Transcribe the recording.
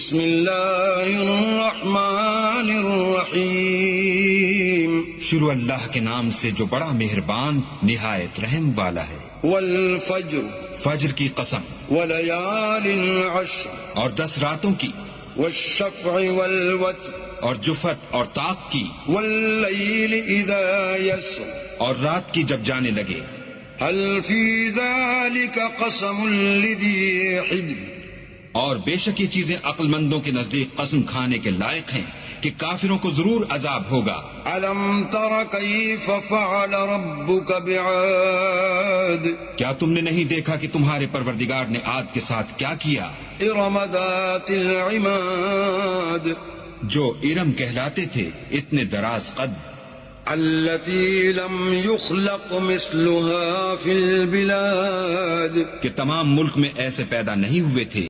بسم اللہ الرحمن الرحیم شروع اللہ کے نام سے جو بڑا مہربان نہایت رحم والا ہے۔ والفجر فجر کی قسم، ولیال عشر اور 10 راتوں کی، والشفع والوتر اور جفت اور طاق کی، واللیل اذا یسر اور رات کی جب جانے لگے۔ هل فی ذلک قسم لذی حجر اور بے شک یہ چیزیں عقل مندوں کے نزدیک قسم کھانے کے لائق ہیں کہ کافروں کو ضرور عذاب ہوگا۔ علم تر کیف فعل ربک بعاد کیا تم نے نہیں دیکھا کہ تمہارے پروردگار نے عاد کے ساتھ کیا کیا؟ ارم ذات العماد جو ارم کہلاتے تھے، اتنے دراز قد، التي لم يخلق مثلها في البلاد کہ تمام ملک میں ایسے پیدا نہیں ہوئے تھے